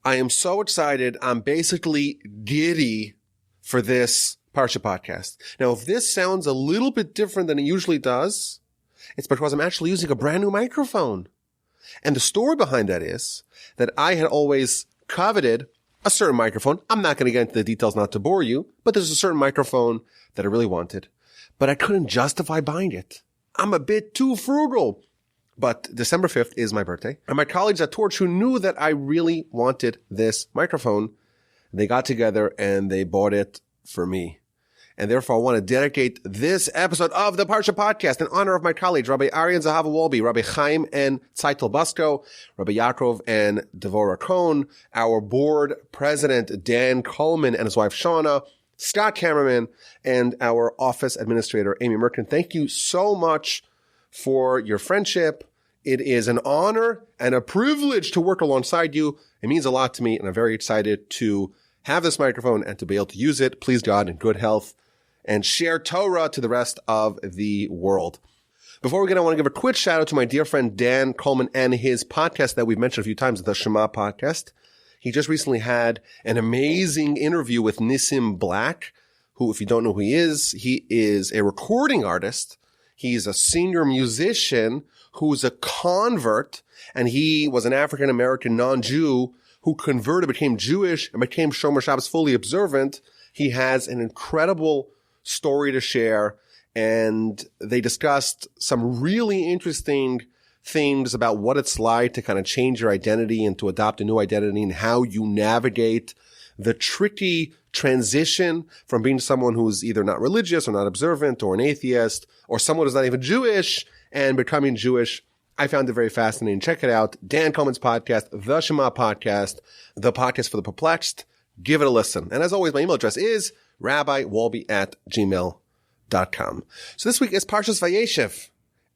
I am so excited. I'm basically giddy for this Parsha podcast. Now, if this sounds a little bit different than it usually does, it's because I'm actually using a brand new microphone. And the story behind that is that I had always coveted a certain microphone. I'm not going to get into the details not to bore you, but there's a certain microphone that I really wanted, but I couldn't justify buying it. I'm a bit too frugal. But December 5th is my birthday, and my colleagues at Torch, who knew that I really wanted this microphone, they got together and they bought it for me. And therefore, I want to dedicate this episode of the Parsha Podcast in honor of my colleagues, Rabbi Ari and Zahava Wolbe, Rabbi Chaim and Tzaitel Busko, Rabbi Yaakov and Devorah Cohn, our board president, Dan Coleman, and his wife, Shauna, Scott Cameraman, and our office administrator, Amy Merkin. Thank you so much for your friendship. It is an honor and a privilege to work alongside you. It means a lot to me, and I'm very excited to have this microphone and to be able to use it, please God, in good health, and share Torah to the rest of the world. Before we get, I want to give a quick shout out to my dear friend Dan Coleman and his podcast that we've mentioned a few times, the Shema podcast. He just recently had an amazing interview with Nissim Black, who, if you don't know who he is a recording artist. He's a senior musician who's a convert, and he was an African-American non-Jew who converted, became Jewish, and became Shomer Shabbos fully observant. He has an incredible story to share, and they discussed some really interesting things about what it's like to kind of change your identity and to adopt a new identity, and how you navigate the tricky transition from being someone who's either not religious or not observant or an atheist or someone who's not even Jewish and becoming Jewish. I found it very fascinating. Check it out. Dan Coleman's podcast, the Shema podcast, the podcast for the perplexed. Give it a listen. And as always, my email address is rabbiwolbe@gmail.com. So this week is Parshas Vayeishev.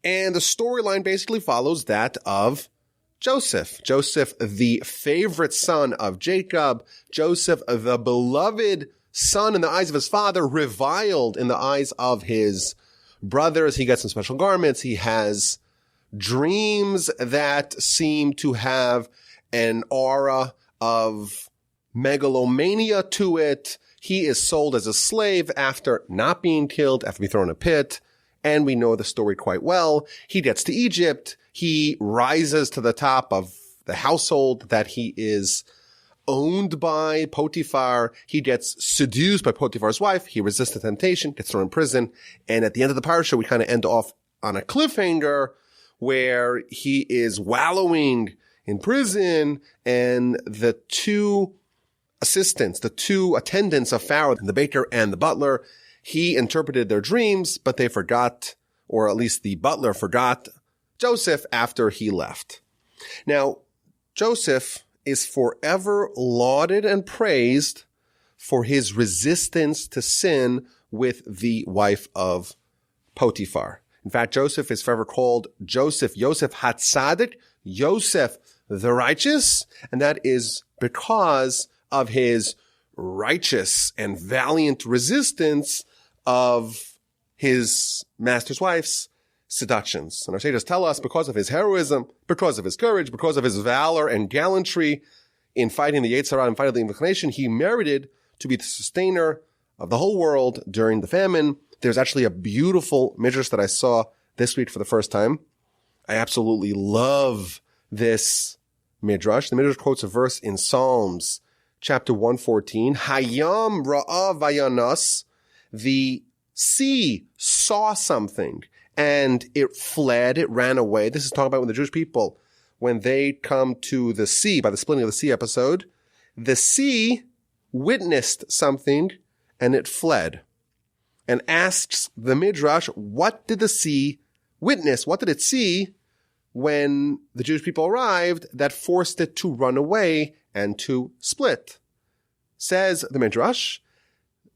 And the storyline basically follows that of Joseph. Joseph, the favorite son of Jacob. Joseph, the beloved son in the eyes of his father, reviled in the eyes of his brothers. He gets some special garments. He has dreams that seem to have an aura of megalomania to it. He is sold as a slave after not being killed, after being thrown in a pit. And we know the story quite well. He gets to Egypt. He rises to the top of the household that he is owned by, Potiphar. He gets seduced by Potiphar's wife. He resists the temptation, gets thrown in prison. And at the end of the parsha, we kind of end off on a cliffhanger where he is wallowing in prison, and the two assistants, the two attendants of Pharaoh, the baker and the butler, he interpreted their dreams, but they forgot, or at least the butler forgot, Joseph after he left. Now, Joseph is forever lauded and praised for his resistance to sin with the wife of Potiphar. In fact, Joseph is forever called Yosef HaTzadik, Yosef the righteous, and that is because of his righteous and valiant resistance of his master's wife's seductions. And our sages tell us because of his heroism, because of his courage, because of his valor and gallantry in fighting the Yetzer Hara and fighting the inclination, he merited to be the sustainer of the whole world during the famine. There's actually a beautiful Midrash that I saw this week for the first time. I absolutely love this Midrash. The Midrash quotes a verse in Psalms chapter 114. Hayam ra'ah vayanas. The sea saw something and it fled, it ran away. This is talking about when the Jewish people, when they come to the sea, by the splitting of the sea episode, the sea witnessed something and it fled. And asks the Midrash, what did the sea witness? What did it see when the Jewish people arrived that forced it to run away and to split? Says the Midrash,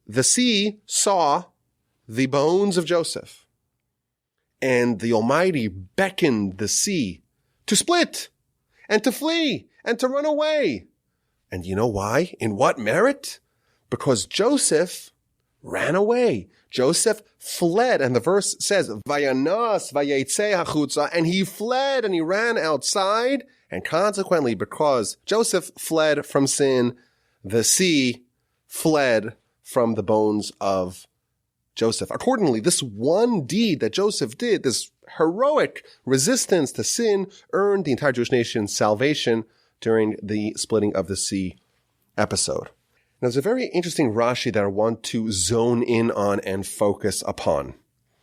the sea saw the bones of Joseph, and the Almighty beckoned the sea to split and to flee and to run away. And you know why? In what merit? Because Joseph ran away. Joseph fled, and the verse says, Vayanas, Vayetze hachutza, and he fled and he ran outside, And consequently, because Joseph fled from sin, the sea fled from the bones of Joseph. Accordingly, this one deed that Joseph did, this heroic resistance to sin, earned the entire Jewish nation salvation during the splitting of the sea episode. Now, there's a very interesting Rashi that I want to zone in on and focus upon.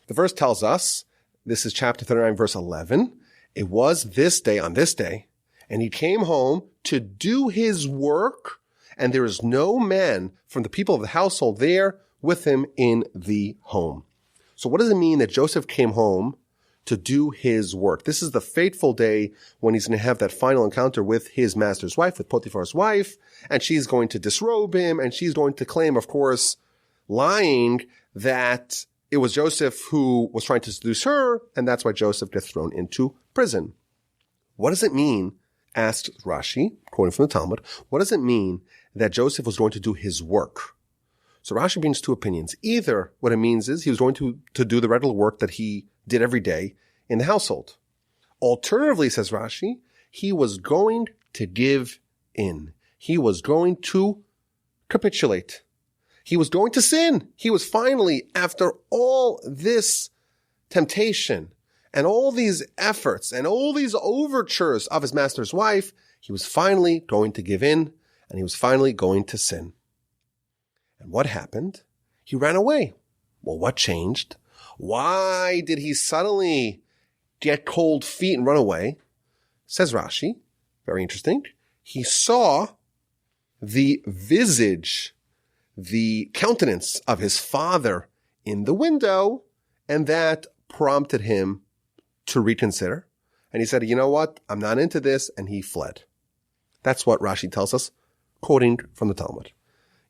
The verse tells us, this is chapter 39, verse 11, it was this day, on this day, and he came home to do his work, and there is no man from the people of the household there with him in the home. So what does it mean that Joseph came home to do his work? This is the fateful day when he's going to have that final encounter with his master's wife, with Potiphar's wife, and she's going to disrobe him, and she's going to claim, of course, lying, that it was Joseph who was trying to seduce her, and that's why Joseph gets thrown into prison. What does it mean, asked Rashi, quoting from the Talmud, what does it mean that Joseph was going to do his work? So Rashi brings two opinions. Either what it means is he was going to do the regular work that he did every day in the household. Alternatively, says Rashi, he was going to give in. He was going to capitulate. He was going to sin. He was finally, after all this temptation and all these efforts and all these overtures of his master's wife, he was finally going to give in, and he was finally going to sin. And what happened? He ran away. Well, what changed? Why did he suddenly get cold feet and run away? Says Rashi, very interesting. He saw the visage, the countenance of his father in the window, and that prompted him to reconsider. And he said, you know what? I'm not into this. And he fled. That's what Rashi tells us, quoting from the Talmud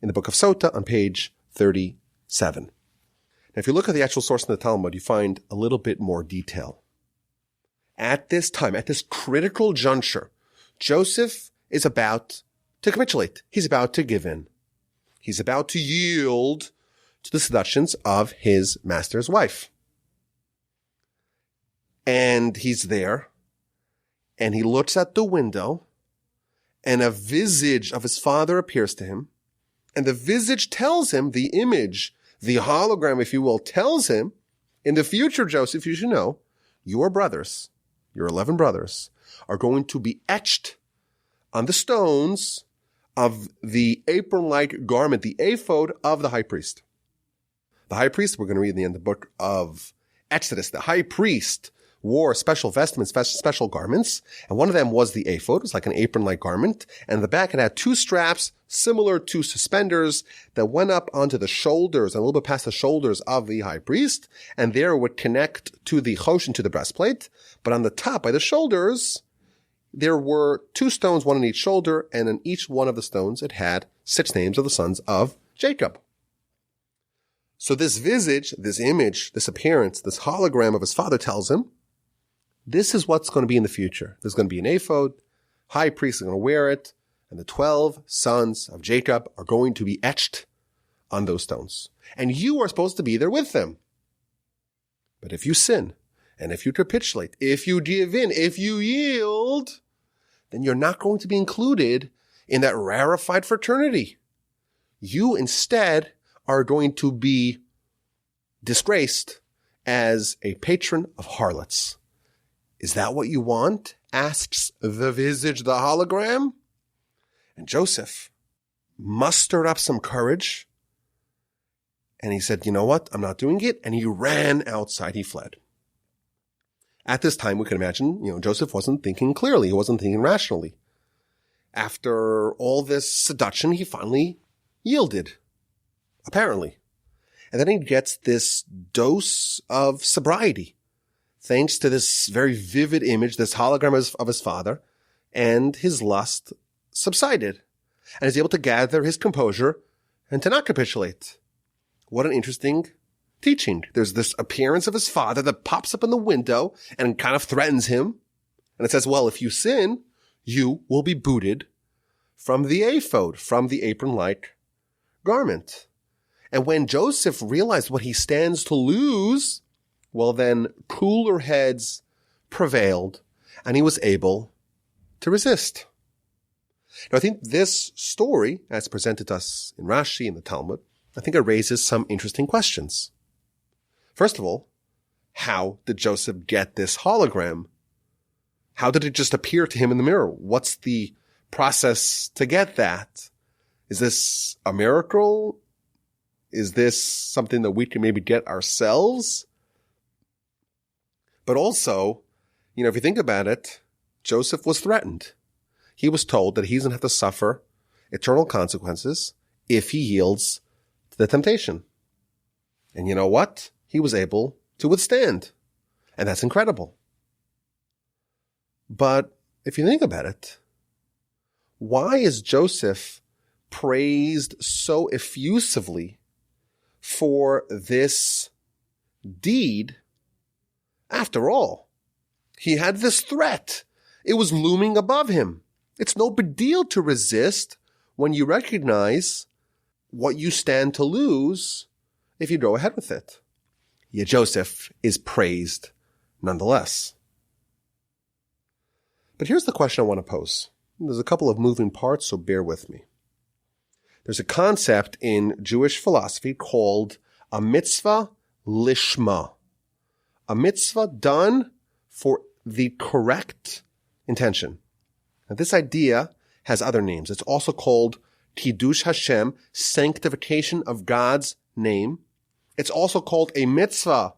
in the book of Sota on page 37. Now, if you look at the actual source in the Talmud, you find a little bit more detail. At this time, at this critical juncture, Joseph is about to capitulate. He's about to give in. He's about to yield to the seductions of his master's wife. And he's there, and he looks at the window, and a visage of his father appears to him. And the visage tells him, the image, the hologram, if you will, tells him, in the future, Joseph, you should know, your brothers, your 11 brothers, are going to be etched on the stones of the apron-like garment, the ephod of the high priest. The high priest, we're going to read in the end of the book of Exodus, the high priest wore special vestments, special garments, and one of them was the ephod. It was like an apron-like garment, and in the back it had two straps similar to suspenders that went up onto the shoulders and a little bit past the shoulders of the high priest, and there would connect to the choshen, to the breastplate. But on the top, by the shoulders, there were two stones, one on each shoulder, and in each one of the stones it had 6 names of the sons of Jacob. So this visage, this image, this appearance, this hologram of his father tells him, this is what's going to be in the future. There's going to be an ephod, high priest is going to wear it, and the 12 sons of Jacob are going to be etched on those stones. And you are supposed to be there with them. But if you sin, and if you capitulate, if you give in, if you yield, then you're not going to be included in that rarefied fraternity. You instead are going to be disgraced as a patron of harlots. Is that what you want? Asks the visage, the hologram. And Joseph mustered up some courage. And he said, you know what? I'm not doing it. And he ran outside. He fled. At this time, we can imagine, Joseph wasn't thinking clearly. He wasn't thinking rationally. After all this seduction, he finally yielded. Apparently. And then he gets this dose of sobriety. Thanks to this very vivid image, this hologram of his father, and his lust subsided. And is able to gather his composure and to not capitulate. What an interesting teaching. There's this appearance of his father that pops up in the window and kind of threatens him. And it says, well, if you sin, you will be booted from the ephod, from the apron-like garment. And when Joseph realized what he stands to lose, well, then cooler heads prevailed, and he was able to resist. Now, I think this story, as presented to us in Rashi and the Talmud, I think it raises some interesting questions. First of all, how did Joseph get this hologram? How did it just appear to him in the mirror? What's the process to get that? Is this a miracle? Is this something that we can maybe get ourselves? But also, if you think about it, Joseph was threatened. He was told that he's going to have to suffer eternal consequences if he yields to the temptation. And you know what? He was able to withstand. And that's incredible. But if you think about it, why is Joseph praised so effusively for this deed? After all, he had this threat. It was looming above him. It's no big deal to resist when you recognize what you stand to lose if you go ahead with it. Yet Joseph is praised nonetheless. But here's the question I want to pose. There's a couple of moving parts, so bear with me. There's a concept in Jewish philosophy called a mitzvah lishma. A mitzvah done for the correct intention. Now, this idea has other names. It's also called Kiddush Hashem, sanctification of God's name. It's also called a mitzvah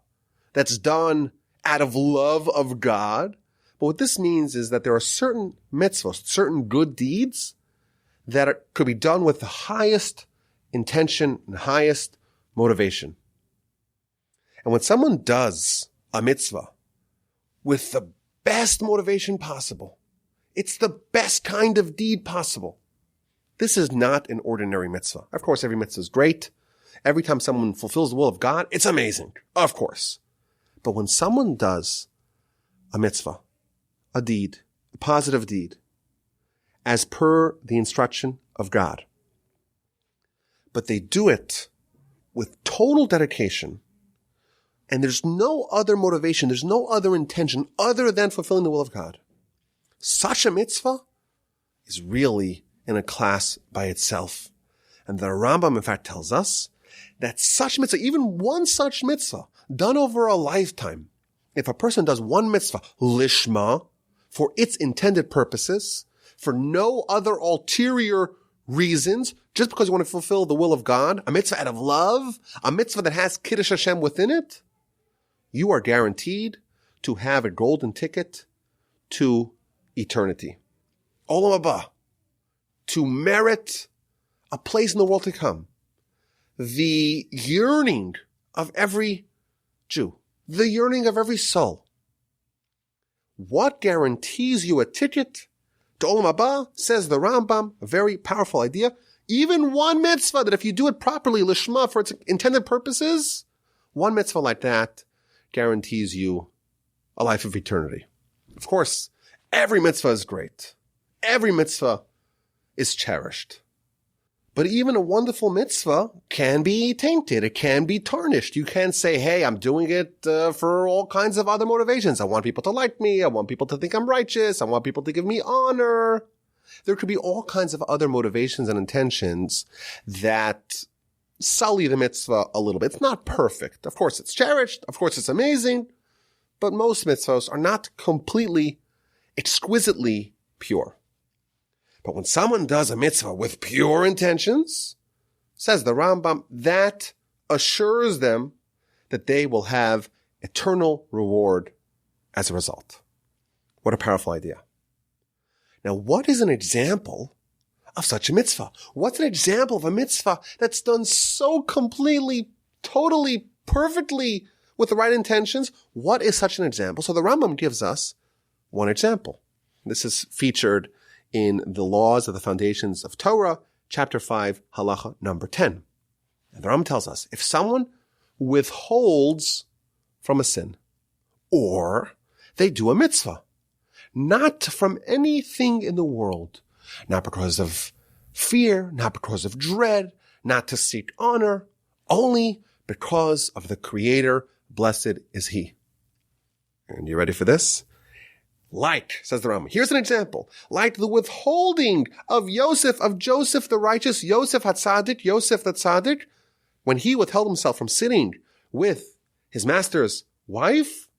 that's done out of love of God. But what this means is that there are certain mitzvahs, certain good deeds that could be done with the highest intention and highest motivation. And when someone does a mitzvah with the best motivation possible, it's the best kind of deed possible. This is not an ordinary mitzvah. Of course, every mitzvah is great. Every time someone fulfills the will of God, it's amazing. Of course. But when someone does a mitzvah, a deed, a positive deed, as per the instruction of God, but they do it with total dedication, and there's no other motivation, there's no other intention other than fulfilling the will of God, such a mitzvah is really in a class by itself. And the Rambam, in fact, tells us that such mitzvah, even one such mitzvah, done over a lifetime, if a person does one mitzvah, lishma, for its intended purposes, for no other ulterior reasons, just because you want to fulfill the will of God, a mitzvah out of love, a mitzvah that has Kiddush Hashem within it, you are guaranteed to have a golden ticket to eternity. Olam haba, to merit a place in the world to come. The yearning of every Jew, the yearning of every soul. What guarantees you a ticket to Olam haba, says the Rambam, a very powerful idea. Even one mitzvah that if you do it properly, lishma, for its intended purposes, one mitzvah like that guarantees you a life of eternity. Of course, every mitzvah is great. Every mitzvah is cherished. But even a wonderful mitzvah can be tainted. It can be tarnished. You can say, hey, I'm doing it for all kinds of other motivations. I want people to like me. I want people to think I'm righteous. I want people to give me honor. There could be all kinds of other motivations and intentions that sully the mitzvah a little bit. It's not perfect. Of course, it's cherished. Of course, it's amazing. But most mitzvahs are not completely, exquisitely pure. But when someone does a mitzvah with pure intentions, says the Rambam, that assures them that they will have eternal reward as a result. What a powerful idea. Now, what is an example of such a mitzvah? What's an example of a mitzvah that's done so completely, totally, perfectly with the right intentions? What is such an example? So the Rambam gives us one example. This is featured in the Laws of the Foundations of Torah, chapter 5, halacha number 10. And the Rambam tells us, if someone withholds from a sin, or they do a mitzvah, not from anything in the world, not because of fear, not because of dread, not to seek honor, only because of the Creator, blessed is He. And you ready for this? Like, says the Rambam, here's an example, like the withholding of Joseph the righteous, Yosef HaTzadik, Yosef the Tzadik, when he withheld himself from sitting with his master's wife.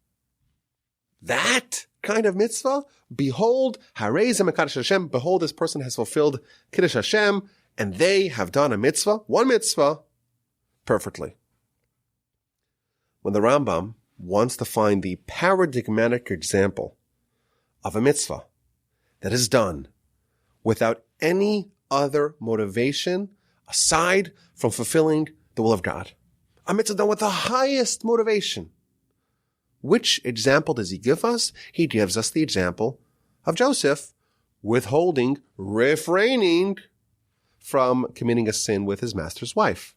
That kind of mitzvah, behold, Harei Ze Mekadosh Hashem, behold, this person has fulfilled Kiddush Hashem, and they have done a mitzvah, one mitzvah, perfectly. When the Rambam wants to find the paradigmatic example of a mitzvah that is done without any other motivation aside from fulfilling the will of God, a mitzvah done with the highest motivation, which example does he give us? He gives us the example of Joseph withholding, refraining from committing a sin with his master's wife.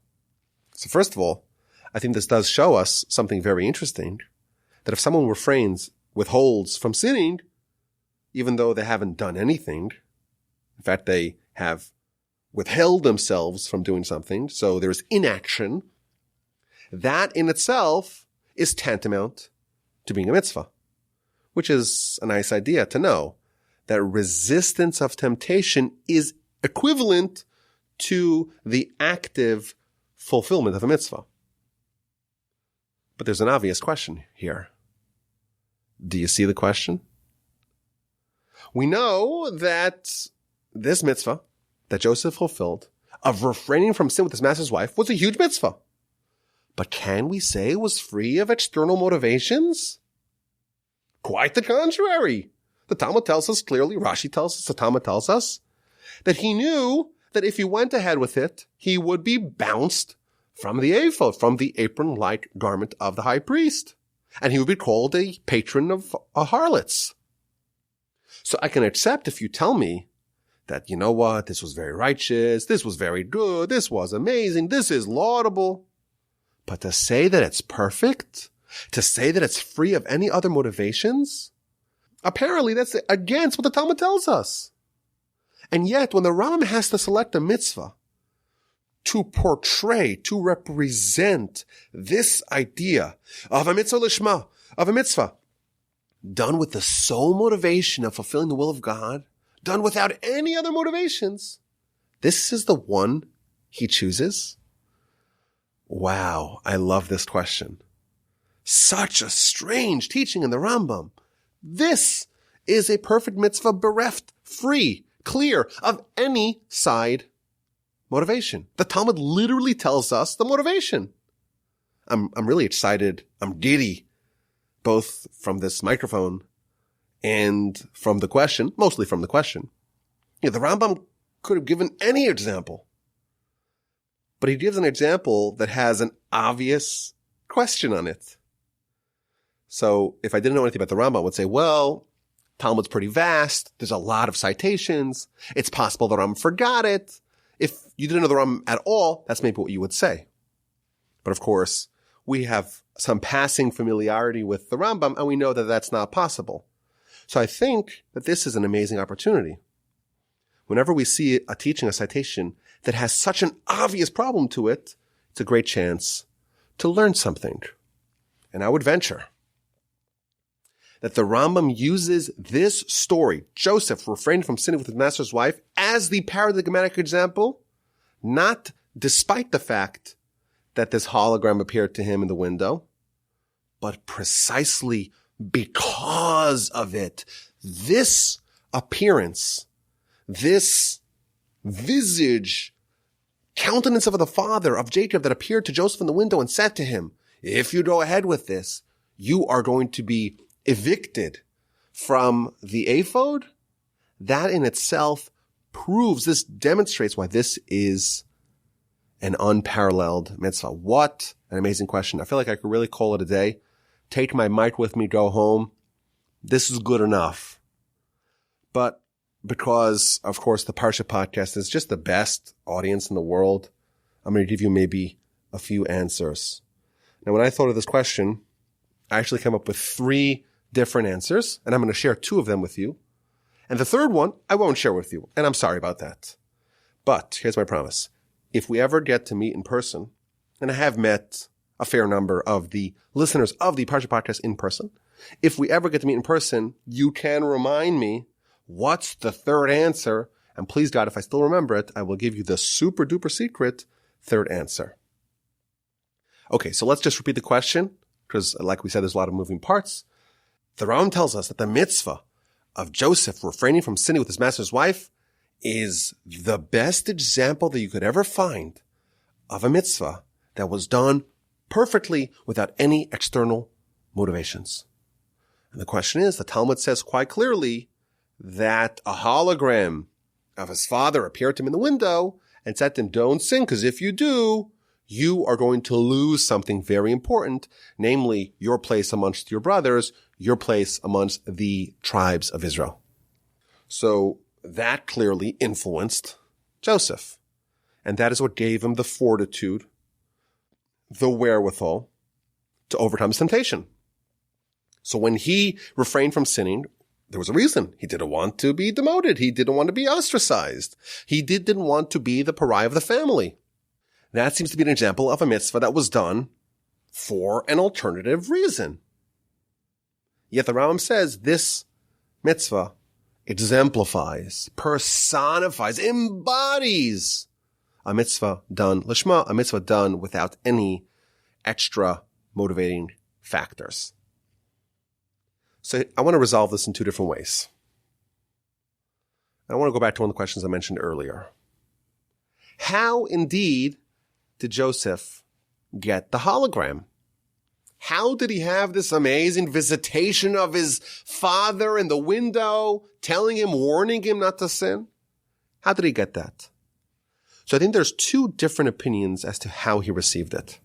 So first of all, I think this does show us something very interesting, that if someone withholds from sinning, even though they haven't done anything, in fact, they have withheld themselves from doing something, so there's inaction, that in itself is tantamount to being a mitzvah, which is a nice idea to know, that resistance of temptation is equivalent to the active fulfillment of a mitzvah. But there's an obvious question here. Do you see the question? We know that this mitzvah that Joseph fulfilled of refraining from sin with his master's wife was a huge mitzvah. But can we say it was free of external motivations? Quite the contrary. The Talmud tells us clearly, Rashi tells us, the Talmud tells us, that he knew that if he went ahead with it, he would be bounced from the ephod, from the apron-like garment of the high priest. And he would be called a patron of harlots. So I can accept if you tell me that, you know what, this was very righteous, this was very good, this was amazing, this is laudable. But to say that it's perfect, to say that it's free of any other motivations, apparently that's against what the Talmud tells us. And yet, when the Rambam has to select a mitzvah to portray, to represent this idea of a mitzvah lishma, of a mitzvah, done with the sole motivation of fulfilling the will of God, done without any other motivations, this is the one he chooses? Wow, I love this question. Such a strange teaching in the Rambam. This is a perfect mitzvah, bereft, free, clear of any side motivation. The Talmud literally tells us the motivation. I'm really excited. I'm giddy, both from this microphone and from the question, mostly from the question. The Rambam could have given any example, but he gives an example that has an obvious question on it. So if I didn't know anything about the Rambam, I would say, well, Talmud's pretty vast. There's a lot of citations. It's possible the Rambam forgot it. If you didn't know the Rambam at all, that's maybe what you would say. But of course, we have some passing familiarity with the Rambam, and we know that that's not possible. So I think that this is an amazing opportunity. Whenever we see a teaching, a citation that has such an obvious problem to it, it's a great chance to learn something. And I would venture that the Rambam uses this story, Joseph refrained from sinning with his master's wife, as the paradigmatic example, not despite the fact that this hologram appeared to him in the window, but precisely because of it. This appearance, this visage, countenance of the father of Jacob that appeared to Joseph in the window and said to him, if you go ahead with this, you are going to be evicted from the ephod. That in itself proves, this demonstrates why this is an unparalleled mitzvah. What an amazing question. I feel like I could really call it a day. Take my mic with me, go home. This is good enough. But because, of course, the Parsha podcast is just the best audience in the world, I'm going to give you maybe a few answers. Now, when I thought of this question, I actually came up with 3 different answers, and I'm going to share 2 of them with you. And the third one, I won't share with you, and I'm sorry about that. But here's my promise. If we ever get to meet in person, and I have met a fair number of the listeners of the Parsha podcast in person, If we ever get to meet in person, you can remind me what's the third answer. And please, God, if I still remember it, I will give you the super duper secret third answer. Okay, so let's just repeat the question, because like we said, there's a lot of moving parts. The Rambam tells us that the mitzvah of Joseph refraining from sinning with his master's wife is the best example that you could ever find of a mitzvah that was done perfectly without any external motivations. And the question is, the Talmud says quite clearly that a hologram of his father appeared to him in the window and said to him, don't sin, because if you do, you are going to lose something very important, namely your place amongst your brothers, your place amongst the tribes of Israel. So that clearly influenced Joseph. And that is what gave him the fortitude, the wherewithal to overcome his temptation. So when he refrained from sinning, there was a reason. He didn't want to be demoted. He didn't want to be ostracized. He didn't want to be the pariah of the family. That seems to be an example of a mitzvah that was done for an alternative reason. Yet the Rambam says this mitzvah exemplifies, personifies, embodies a mitzvah done lishma, a mitzvah done without any extra motivating factors. So I want to resolve this in two different ways. I want to go back to one of the questions I mentioned earlier. How indeed did Joseph get the hologram? How did he have this amazing visitation of his father in the window, telling him, warning him not to sin? How did he get that? So I think there's two different opinions as to how he received it.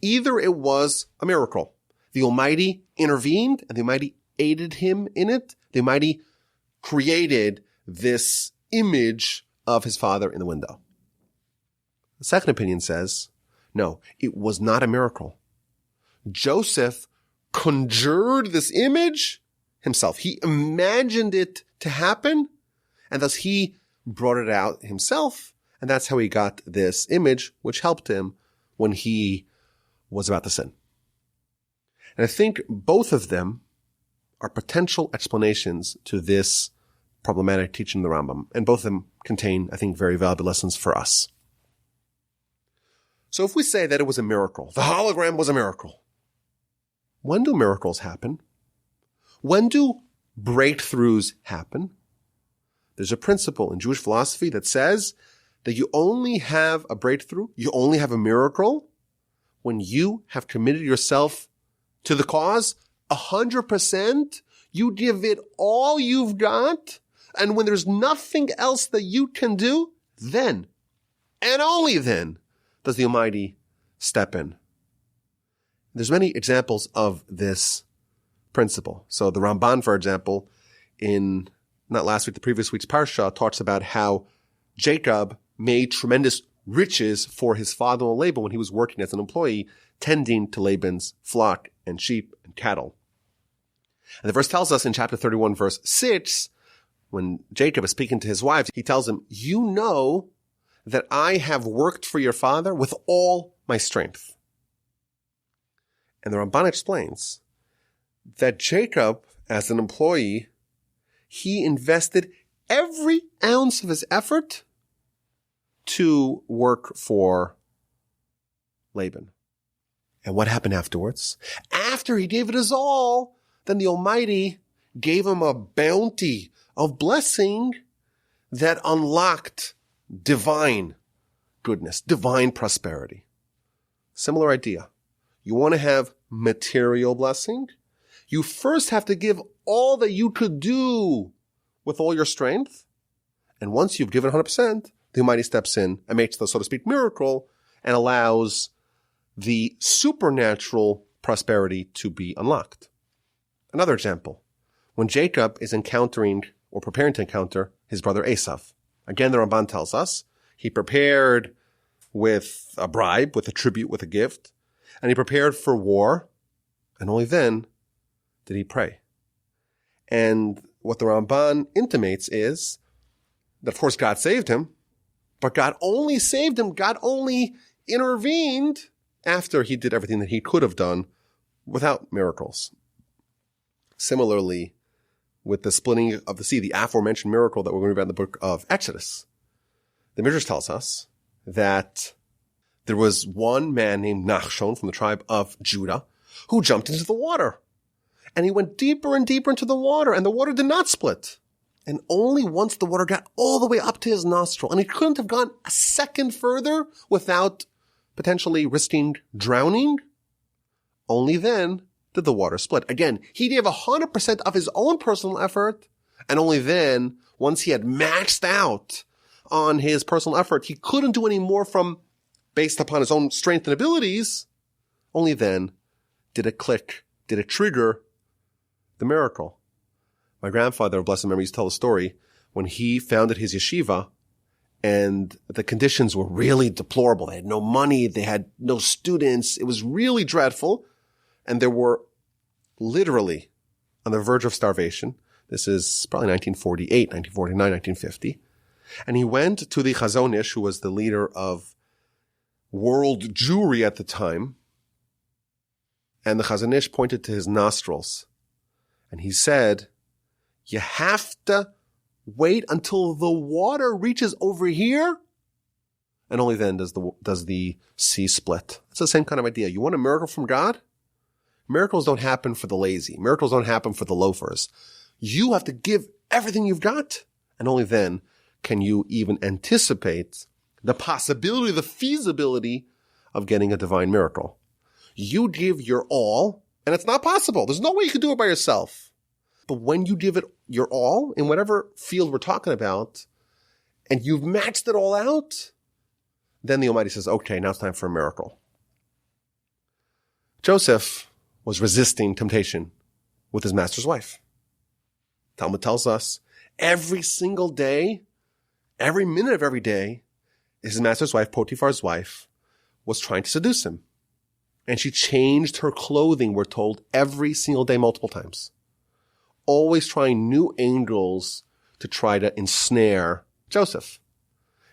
Either it was a miracle. The Almighty intervened and the Almighty aided him in it. The Almighty created this image of his father in the window. The second opinion says, no, it was not a miracle. Joseph conjured this image himself. He imagined it to happen, and thus he brought it out himself, and that's how he got this image, which helped him when he was about to sin. And I think both of them are potential explanations to this problematic teaching of the Rambam, and both of them contain, I think, very valuable lessons for us. So if we say that it was a miracle, the hologram was a miracle, when do miracles happen? When do breakthroughs happen? There's a principle in Jewish philosophy that says that you only have a breakthrough, you only have a miracle when you have committed yourself to the cause 100%. You give it all you've got. And when there's nothing else that you can do, then, and only then, does the Almighty step in. There's many examples of this principle. So the Ramban, for example, in not last week, the previous week's Parsha, talks about how Jacob made tremendous riches for his father-in-law Laban when he was working as an employee, tending to Laban's flock and sheep and cattle. And the verse tells us in chapter 31, verse 6, when Jacob is speaking to his wives, he tells them, you know that I have worked for your father with all my strength. And the Ramban explains that Jacob, as an employee, he invested every ounce of his effort to work for Laban. And what happened afterwards? After he gave it his all, then the Almighty gave him a bounty of blessing that unlocked divine goodness, divine prosperity. Similar idea. You want to have material blessing? You first have to give all that you could do with all your strength. And once you've given 100%, the Almighty steps in and makes the, so to speak, miracle and allows the supernatural prosperity to be unlocked. Another example. When Jacob is encountering or preparing to encounter his brother Esav, again, the Ramban tells us he prepared with a bribe, with a tribute, with a gift, and he prepared for war, and only then did he pray. And what the Ramban intimates is that, of course, God saved him, but God only saved him, God only intervened after he did everything that he could have done without miracles. Similarly, with the splitting of the sea, the aforementioned miracle that we're going to read in the book of Exodus, the Midrash tells us that there was one man named Nachshon from the tribe of Judah who jumped into the water. And he went deeper and deeper into the water, and the water did not split. And only once the water got all the way up to his nostril, and he couldn't have gone a second further without potentially risking drowning, only then did the water split. Again, he gave 100% of his own personal effort, and only then, once he had maxed out on his personal effort, he couldn't do any more based upon his own strength and abilities, only then did it click, did it trigger the miracle. My grandfather, of blessed memory, used to tell a story when he founded his yeshiva and the conditions were really deplorable. They had no money. They had no students. It was really dreadful. And there were literally on the verge of starvation. This is probably 1948, 1949, 1950. And he went to the Chazon Ish, who was the leader of world Jewry at the time. And the Chazon Ish pointed to his nostrils. And he said, you have to wait until the water reaches over here, and only then does the sea split. It's the same kind of idea. You want a miracle from God? Miracles don't happen for the lazy. Miracles don't happen for the loafers. You have to give everything you've got, and only then can you even anticipate the possibility, the feasibility of getting a divine miracle. You give your all, and it's not possible. There's no way you can do it by yourself. But when you give it your all, in whatever field we're talking about, and you've matched it all out, then the Almighty says, okay, now it's time for a miracle. Joseph was resisting temptation with his master's wife. Talmud tells us every single day, every minute of every day, his master's wife, Potiphar's wife, was trying to seduce him. And she changed her clothing, we're told, every single day, multiple times. Always trying new angles to try to ensnare Joseph.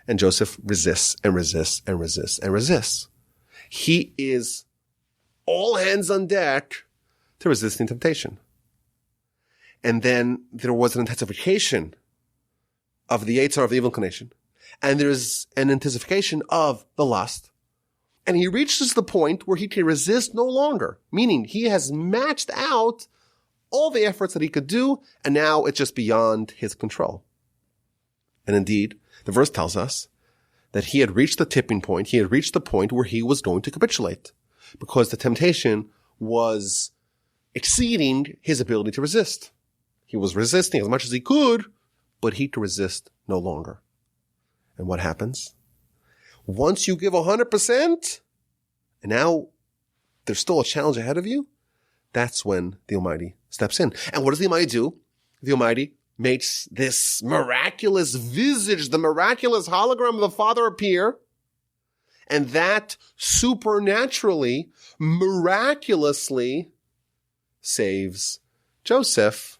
And Joseph resists and resists and resists and resists. He is all hands on deck to resisting temptation. And then there was an intensification of the Yetzer Hara, of the evil inclination. And there's an intensification of the lust. And he reaches the point where he can resist no longer, meaning he has matched out all the efforts that he could do, and now it's just beyond his control. And indeed, the verse tells us that he had reached the tipping point. He had reached the point where he was going to capitulate because the temptation was exceeding his ability to resist. He was resisting as much as he could, but he could resist no longer. And what happens? Once you give 100%, and now there's still a challenge ahead of you, that's when the Almighty steps in. And what does the Almighty do? The Almighty makes this miraculous visage, the miraculous hologram of the Father appear, and that supernaturally, miraculously saves Joseph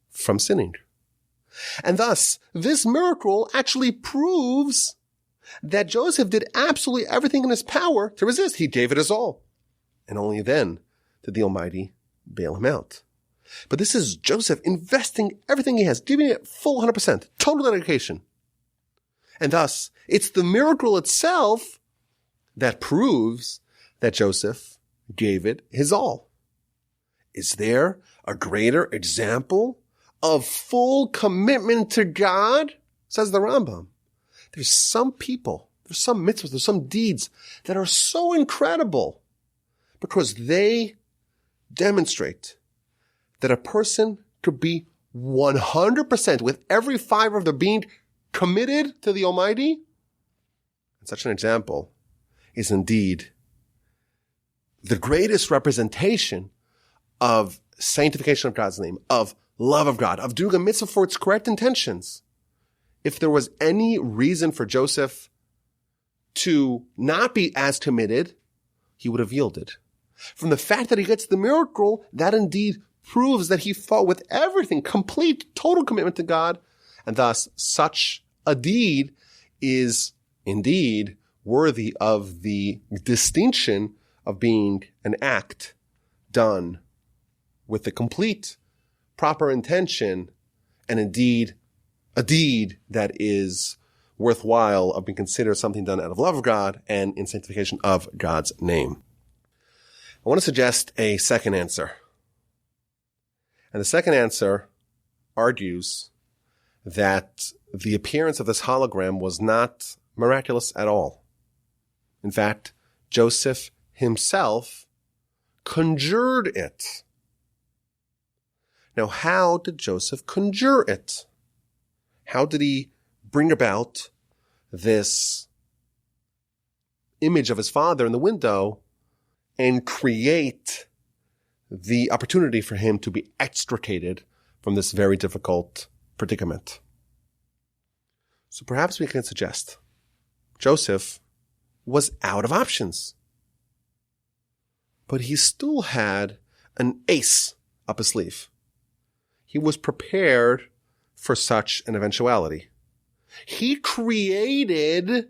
from sinning. And thus, this miracle actually proves that Joseph did absolutely everything in his power to resist. He gave it his all. And only then did the Almighty bail him out. But this is Joseph investing everything he has, giving it full 100%, total dedication. And thus, it's the miracle itself that proves that Joseph gave it his all. Is there a greater example of full commitment to God? Says the Rambam. There's some people, there's some mitzvahs, there's some deeds that are so incredible because they demonstrate that a person could be 100% with every fiber of their being committed to the Almighty. And such an example is indeed the greatest representation of sanctification of God's name, of love of God, of doing a mitzvah for its correct intentions. If there was any reason for Joseph to not be as committed, he would have yielded. From the fact that he gets the miracle, that indeed proves that he fought with everything, complete, total commitment to God, and thus such a deed is indeed worthy of the distinction of being an act done with the complete proper intention, and indeed a deed that is worthwhile of being considered something done out of love of God and in sanctification of God's name. I want to suggest a second answer. And the second answer argues that the appearance of this hologram was not miraculous at all. In fact, Joseph himself conjured it. Now, how did Joseph conjure it? How did he bring about this image of his father in the window and create the opportunity for him to be extricated from this very difficult predicament? So perhaps we can suggest Joseph was out of options, but he still had an ace up his sleeve. He was prepared for such an eventuality. He created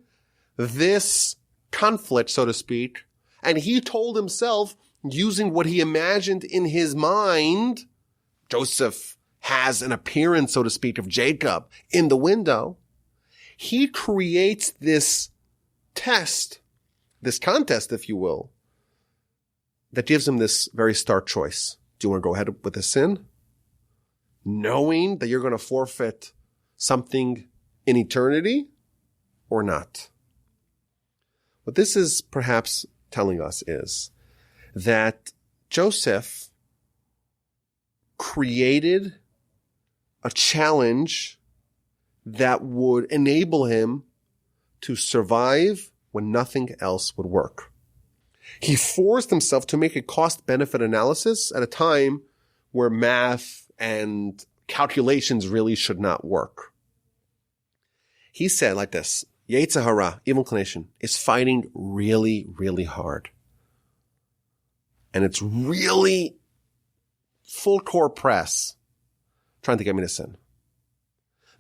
this conflict, so to speak, and he told himself, using what he imagined in his mind, Joseph has an appearance, so to speak, of Jacob in the window. He creates this test, this contest, if you will, that gives him this very stark choice. Do you want to go ahead with the sin, knowing that you're going to forfeit something in eternity, or not? What this is perhaps telling us is that Joseph created a challenge that would enable him to survive when nothing else would work. He forced himself to make a cost-benefit analysis at a time where math and calculations really should not work. He said like this: Yetzer Hara, evil inclination, is fighting really, really hard. And it's really full court press trying to get me to sin.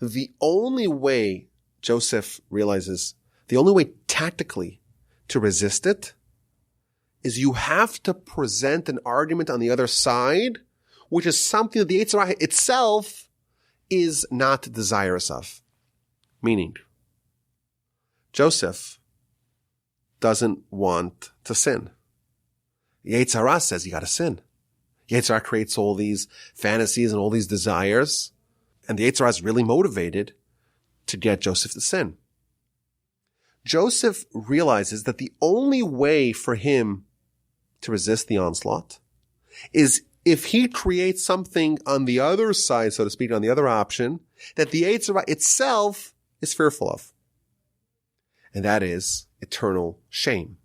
The only way, Joseph realizes, the only way tactically to resist it is you have to present an argument on the other side, which is something that the Yetzer Hara itself is not desirous of. Meaning, Joseph doesn't want to sin. Yetzer Hara says you gotta sin. Yetzer Hara creates all these fantasies and all these desires, and the Yetzer Hara is really motivated to get Joseph to sin. Joseph realizes that the only way for him to resist the onslaught is if he creates something on the other side, so to speak, on the other option, that the Yetzer Hara itself is fearful of. And that is eternal shame.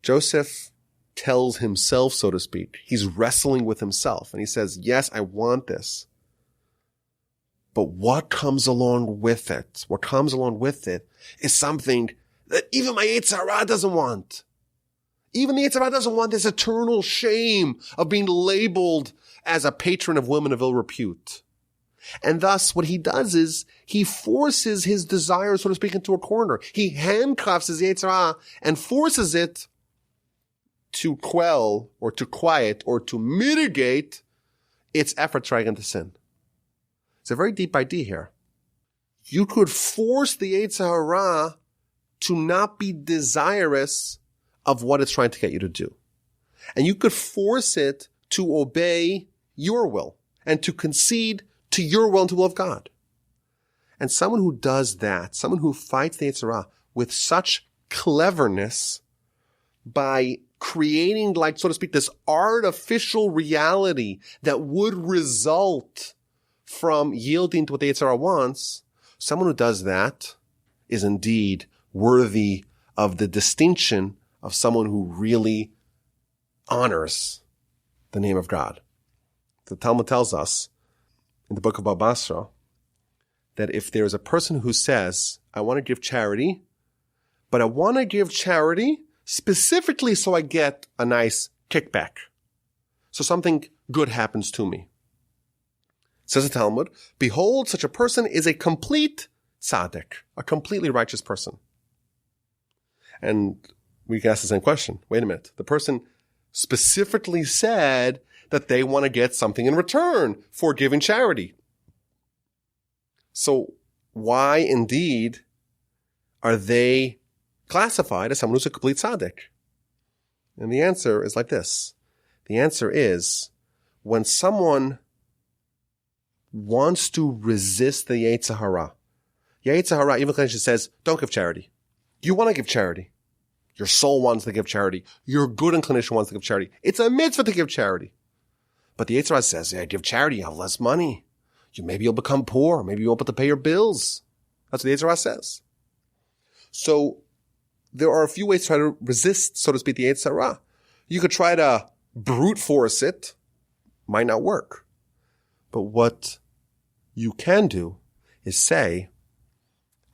Joseph tells himself, so to speak, he's wrestling with himself, and he says, yes, I want this. But what comes along with it? What comes along with it is something that even my Yetzer Hara doesn't want. Even the Yetzer Hara doesn't want this eternal shame of being labeled as a patron of women of ill repute. And thus, what he does is he forces his desire, so to speak, into a corner. He handcuffs his Yetzer Hara and forces it to quell or to quiet or to mitigate its effort trying to sin. It's a very deep idea here. You could force the Yetzer Hara to not be desirous of what it's trying to get you to do. And you could force it to obey your will and to concede to your will and to the will of God. And someone who does that, someone who fights the Yetzer Hara with such cleverness by creating, like, so to speak, this artificial reality that would result from yielding to what the Yetzer Hara wants, someone who does that is indeed worthy of the distinction of someone who really honors the name of God. The Talmud tells us in the book of Baba Basra that if there is a person who says, I want to give charity, but I want to give charity specifically so I get a nice kickback, so something good happens to me. Says the Talmud, behold, such a person is a complete tzaddik, a completely righteous person. And we can ask the same question. Wait a minute. The person specifically said that they want to get something in return for giving charity. So why indeed are they classified as someone who's a complete tzaddik? And the answer is like this. The answer is when someone wants to resist the Yetzer Hara. Yetzer Hara, even Kadosh says, don't give charity. You want to give charity. Your soul wants to give charity. Your good inclination wants to give charity. It's a mitzvah to give charity. But the Yetzer Hara says, yeah, give charity, you have less money. Maybe you'll become poor. Maybe you won't be able to pay your bills. That's what the Yetzer Hara says. So there are a few ways to try to resist, so to speak, the Yetzer Hara. You could try to brute force it. Might not work. But what you can do is say,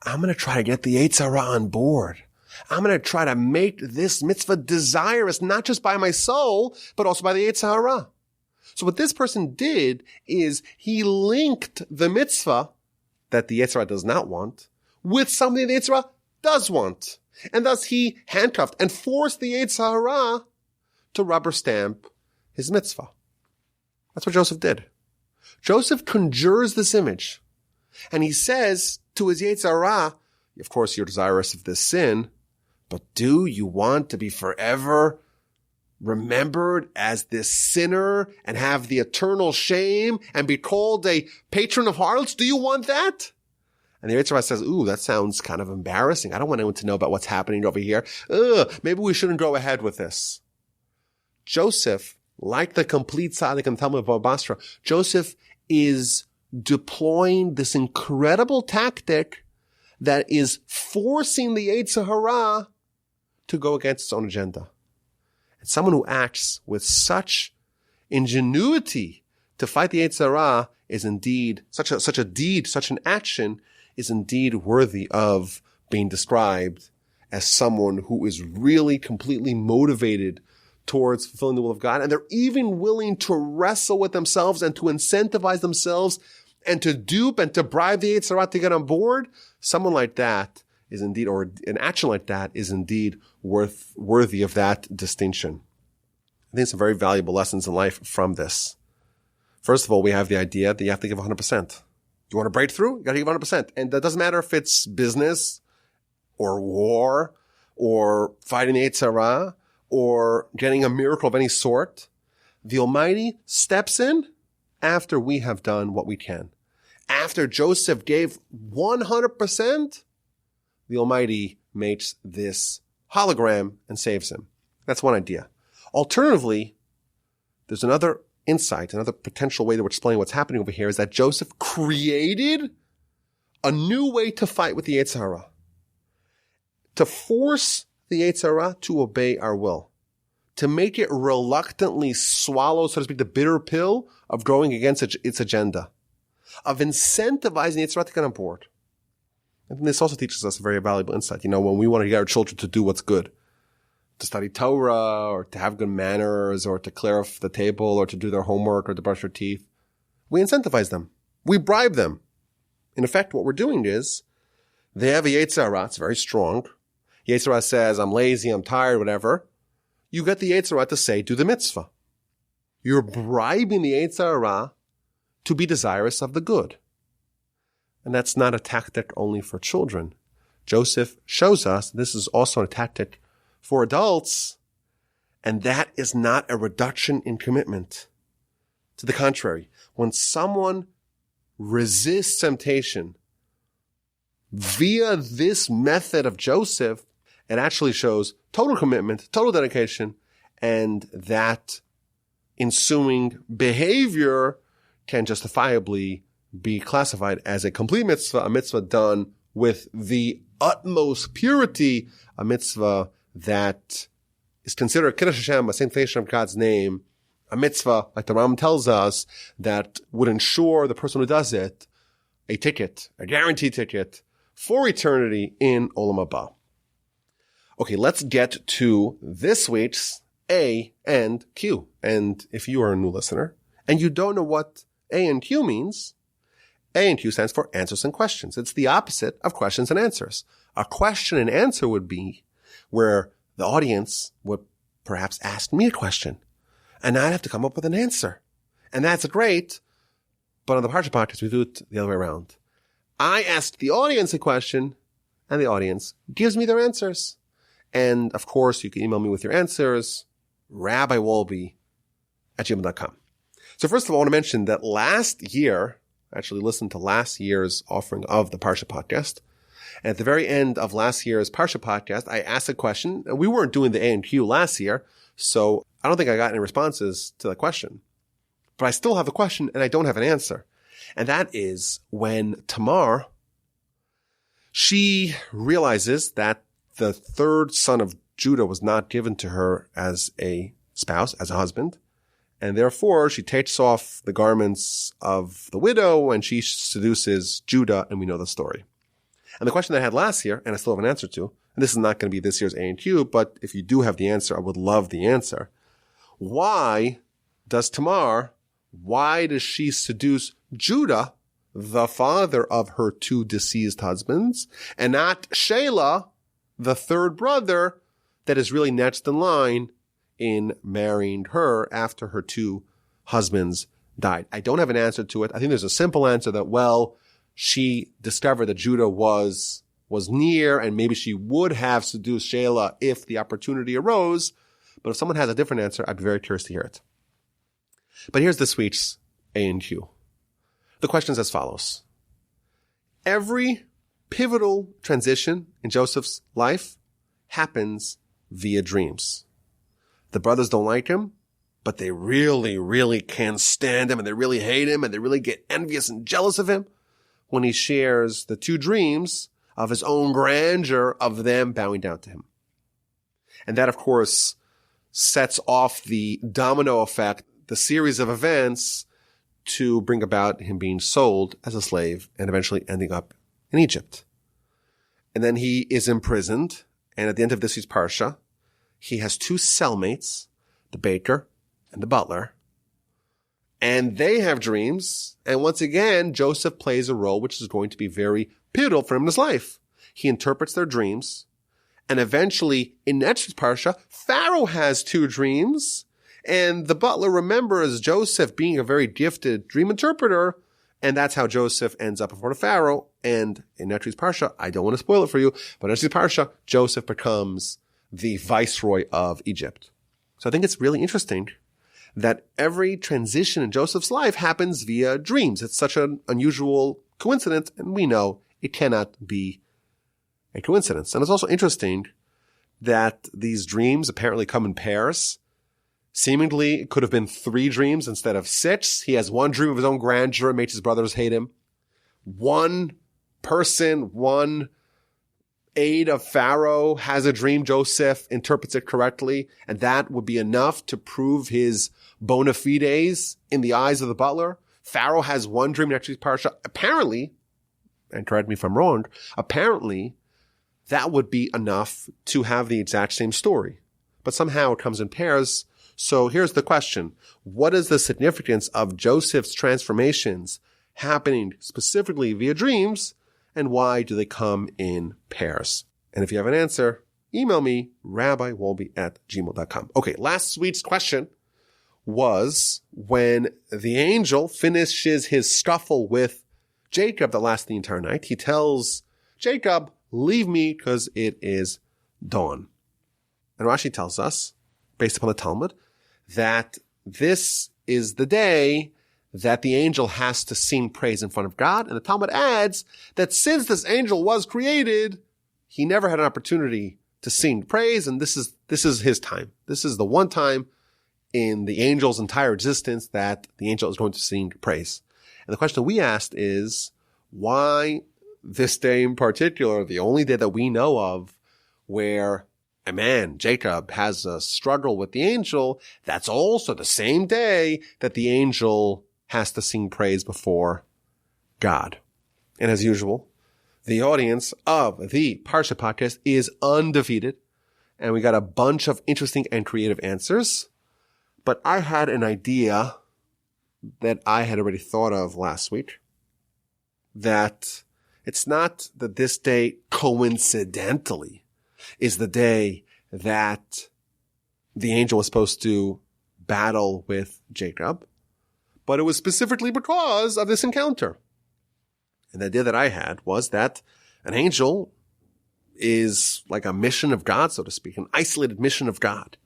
I'm going to try to get the Yetzer Hara on board. I'm going to try to make this mitzvah desirous, not just by my soul, but also by the Yetzer Hara. So what this person did is he linked the mitzvah that the Yetzer Hara does not want with something the Yetzer Hara does want. And thus he handcuffed and forced the Yetzer Hara to rubber stamp his mitzvah. That's what Joseph did. Joseph conjures this image. And he says to his Yetzer Hara, of course, you're desirous of this sin, but do you want to be forever remembered as this sinner and have the eternal shame and be called a patron of harlots? Do you want that? And the Yetzer Hara says, ooh, that sounds kind of embarrassing. I don't want anyone to know about what's happening over here. Maybe we shouldn't go ahead with this. Joseph, like the complete tzaddik in the Talmud of Baba Basra, Joseph is deploying this incredible tactic that is forcing the Yetzer Hara to go against its own agenda. And someone who acts with such ingenuity to fight the Yetzer Hara is indeed such a deed, such an action is indeed worthy of being described as someone who is really completely motivated towards fulfilling the will of God. And they're even willing to wrestle with themselves and to incentivize themselves and to dupe and to bribe the Yetzer Hara to get on board. Someone like that is indeed, or an action like that is indeed worthy of that distinction. I think some very valuable lessons in life from this. First of all, we have the idea that you have to give 100%. You want to break through? You got to give 100%. And that doesn't matter if it's business or war or fighting the Yetzer Hara or getting a miracle of any sort. The Almighty steps in after we have done what we can. After Joseph gave 100%, the Almighty makes this hologram and saves him. That's one idea. Alternatively, there's another insight, another potential way to explain what's happening over here is that Joseph created a new way to fight with the Yetzer Hara. To force the Yetzer Hara to obey our will. To make it reluctantly swallow, so to speak, the bitter pill of going against its agenda. Of incentivizing the Yetzer Hara to get on board. And this also teaches us a very valuable insight. You know, when we want to get our children to do what's good, to study Torah, or to have good manners, or to clear off the table, or to do their homework, or to brush their teeth, we incentivize them. We bribe them. In effect, what we're doing is, they have a Yetzer Hara, it's very strong. Yetzer Hara says, I'm lazy, I'm tired, whatever. You get the Yetzer Hara to say, do the mitzvah. You're bribing the Yetzer Hara to be desirous of the good. And that's not a tactic only for children. Joseph shows us this is also a tactic for adults, and that is not a reduction in commitment. To the contrary, when someone resists temptation via this method of Joseph, it actually shows total commitment, total dedication, and that ensuing behavior can justifiably be classified as a complete mitzvah, a mitzvah done with the utmost purity, a mitzvah that is considered Kiddush Hashem, a sanctification of God's name, a mitzvah, like the Ram tells us, that would ensure the person who does it a ticket, a guaranteed ticket for eternity in Olam Haba. Okay, let's get to this week's A and Q. And if you are a new listener and you don't know what A and Q means, A and Q stands for answers and questions. It's the opposite of questions and answers. A question and answer would be where the audience would perhaps ask me a question. and I'd have to come up with an answer. And that's great. But on the Parsha podcast, we do it the other way around. I ask the audience a question, and the audience gives me their answers. And of course, you can email me with your answers, rabbiwolbe@gmail.com. So first of all, I want to mention that last year, I actually listened to last year's offering of the Parsha podcast. And at the very end of last year's Parsha podcast, I asked a question. We weren't doing the A and Q last year, so I don't think I got any responses to the question. But I still have a question, and I don't have an answer. And that is when Tamar, she realizes that the third son of Judah was not given to her as a spouse, as a husband. And therefore, she takes off the garments of the widow and she seduces Judah, and we know the story. And the question that I had last year, and I still have an answer to, and this is not going to be this year's A&Q, but if you do have the answer, I would love the answer. Why does she seduce Judah, the father of her two deceased husbands, and not Shelah, the third brother that is really next in line in marrying her after her two husbands died? I don't have an answer to it. I think there's a simple answer that, well, she discovered that Judah was near, and maybe she would have seduced Shelah if the opportunity arose. But if someone has a different answer, I'd be very curious to hear it. But here's this week's A&Q. The question is as follows. Every pivotal transition in Joseph's life happens via dreams. The brothers don't like him, but they really, really can't stand him, and they really hate him, and they really get envious and jealous of him when he shares the two dreams of his own grandeur of them bowing down to him. And that, of course, sets off the domino effect, the series of events to bring about him being sold as a slave and eventually ending up in Egypt. And then he is imprisoned, and at the end of this week's Parsha, he has two cellmates, the baker and the butler, and they have dreams. And once again, Joseph plays a role which is going to be very pivotal for him in his life. He interprets their dreams. And eventually, in next week's Parsha, Pharaoh has two dreams. And the butler remembers Joseph being a very gifted dream interpreter. And that's how Joseph ends up before the Pharaoh. And in next week's Parsha, I don't want to spoil it for you, but in next week's Parsha, Joseph becomes the viceroy of Egypt. So I think it's really interesting that every transition in Joseph's life happens via dreams. It's such an unusual coincidence, and we know it cannot be a coincidence. And it's also interesting that these dreams apparently come in pairs. Seemingly, it could have been 3 dreams instead of 6. He has one dream of his own grandeur and makes his brothers hate him. One person, one aide of Pharaoh has a dream. Joseph interprets it correctly, and that would be enough to prove his bona fides in the eyes of the butler. Pharaoh has one dream in next week's Parsha. Apparently, and correct me if I'm wrong, apparently that would be enough to have the exact same story. But somehow it comes in pairs. So here's the question. What is the significance of Joseph's transformations happening specifically via dreams, and why do they come in pairs? And if you have an answer, email me, rabbiwolbe@gmail.com. Okay, last week's question was when the angel finishes his scuffle with Jacob that lasts the entire night, he tells Jacob, leave me because it is dawn. And Rashi tells us, based upon the Talmud, that this is the day that the angel has to sing praise in front of God. And the Talmud adds that since this angel was created, he never had an opportunity to sing praise. And this is his time. This is the one time in the angel's entire existence that the angel is going to sing praise. And the question we asked is, why this day in particular, the only day that we know of where a man, Jacob, has a struggle with the angel, that's also the same day that the angel has to sing praise before God. And as usual, the audience of the Parsha podcast is undefeated, and we got a bunch of interesting and creative answers. But I had an idea that I had already thought of last week, that it's not that this day coincidentally is the day that the angel was supposed to battle with Jacob, but it was specifically because of this encounter. And the idea that I had was that an angel is like a mission of God, so to speak, an isolated mission of God.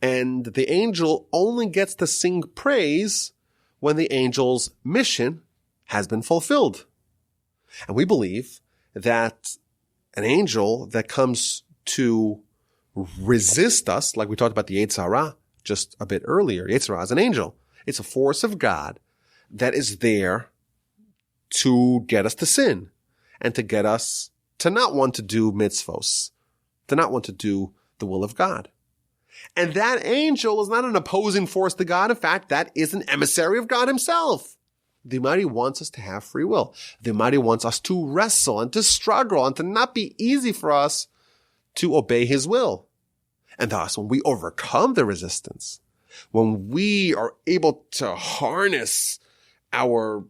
And the angel only gets to sing praise when the angel's mission has been fulfilled. And we believe that an angel that comes to resist us, like we talked about the Yetzer Hara just a bit earlier, Yetzer Hara is an angel. It's a force of God that is there to get us to sin and to get us to not want to do mitzvos, to not want to do the will of God. And that angel is not an opposing force to God. In fact, that is an emissary of God himself. The Almighty wants us to have free will. The Almighty wants us to wrestle and to struggle and to not be easy for us to obey his will. And thus, when we overcome the resistance, when we are able to harness our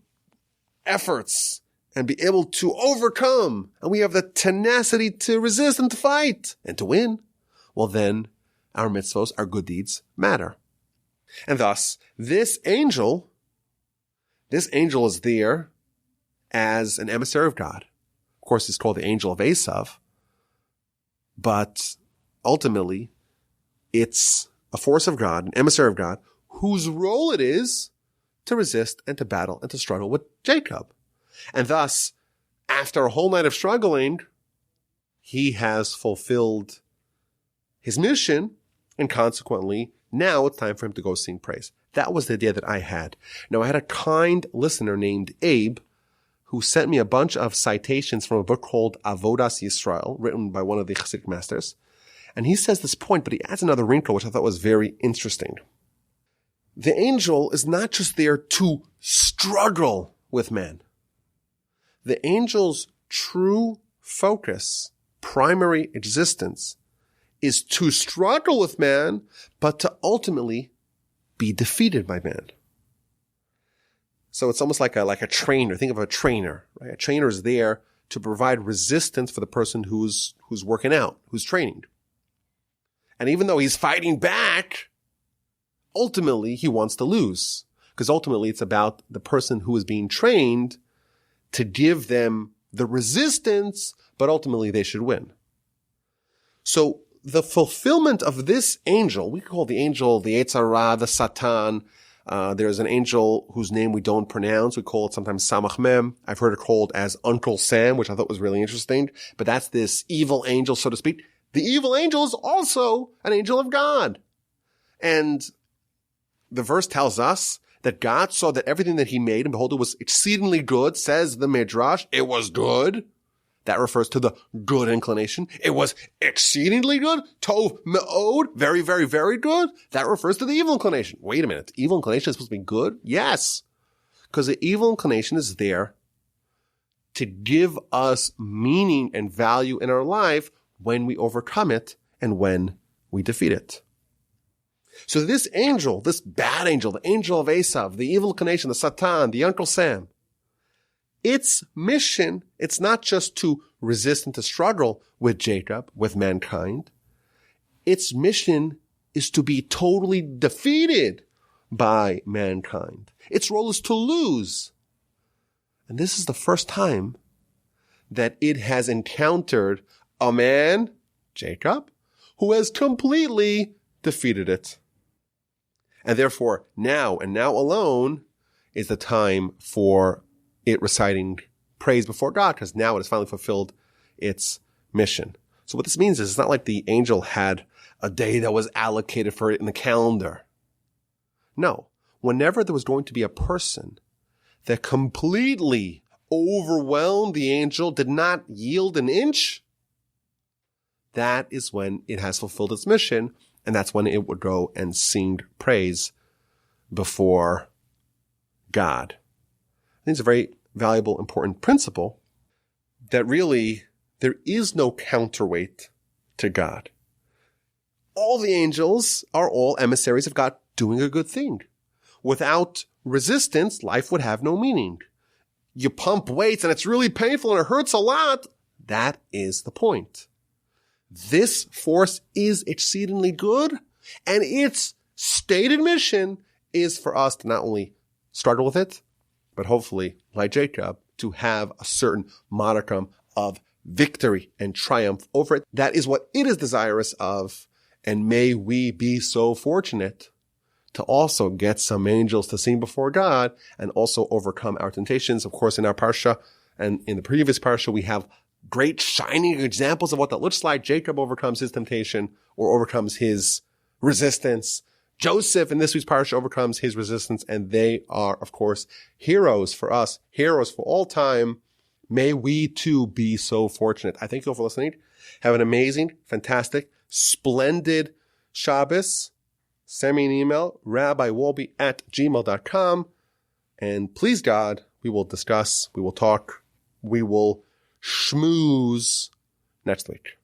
efforts and be able to overcome, and we have the tenacity to resist and to fight and to win, well then, our mitzvos, our good deeds matter. And thus, this angel is there as an emissary of God. Of course, he's called the angel of Vayeishev, but ultimately, it's a force of God, an emissary of God, whose role it is to resist and to battle and to struggle with Jacob. And thus, after a whole night of struggling, he has fulfilled his mission, and consequently, now it's time for him to go sing praise. That was the idea that I had. Now, I had a kind listener named Abe who sent me a bunch of citations from a book called Avodas Yisrael, written by one of the Hasidic masters. And he says this point, but he adds another wrinkle, which I thought was very interesting. The angel is not just there to struggle with man. The angel's true focus, primary existence, is to struggle with man, but to ultimately be defeated by man. So it's almost like a trainer. Think of a trainer, right? A trainer is there to provide resistance for the person who's working out, who's training. And even though he's fighting back, ultimately he wants to lose. Because ultimately it's about the person who is being trained to give them the resistance, but ultimately they should win. So the fulfillment of this angel, we call the angel the Yetzer Hara, the Satan. There's an angel whose name we don't pronounce. We call it sometimes Samach Mem. I've heard it called as Uncle Sam, which I thought was really interesting. But that's this evil angel, so to speak. The evil angel is also an angel of God. And the verse tells us that God saw that everything that he made, and behold, it was exceedingly good, says the Midrash. It was good. That refers to the good inclination. It was exceedingly good. Tov me'od. Very, very, very good. That refers to the evil inclination. Wait a minute. The evil inclination is supposed to be good? Yes. Because the evil inclination is there to give us meaning and value in our life when we overcome it and when we defeat it. So this angel, this bad angel, the angel of Vayeishev, the evil inclination, the Satan, the Uncle Sam, its mission, it's not just to resist and to struggle with Jacob, with mankind. Its mission is to be totally defeated by mankind. Its role is to lose. And this is the first time that it has encountered a man, Jacob, who has completely defeated it. And therefore, now and now alone is the time for it reciting praise before God, because now it has finally fulfilled its mission. So what this means is it's not like the angel had a day that was allocated for it in the calendar. No. Whenever there was going to be a person that completely overwhelmed the angel, did not yield an inch, that is when it has fulfilled its mission, and that's when it would go and sing praise before God. I think it's a very valuable, important principle that really there is no counterweight to God. All the angels are all emissaries of God doing a good thing. Without resistance, life would have no meaning. You pump weights and it's really painful and it hurts a lot. That is the point. This force is exceedingly good and its stated mission is for us to not only struggle with it, but hopefully, like Jacob, to have a certain modicum of victory and triumph over it. That is what it is desirous of. And may we be so fortunate to also get some angels to sing before God and also overcome our temptations. Of course, in our parsha and in the previous parsha, we have great shining examples of what that looks like. Jacob overcomes his temptation or overcomes his resistance. Joseph in this week's parsha overcomes his resistance, and they are, of course, heroes for us, heroes for all time. May we too be so fortunate. I thank you all for listening. Have an amazing, fantastic, splendid Shabbos. Send me an email, rabbiwolbe@gmail.com. And please God, we will discuss, we will talk, we will schmooze next week.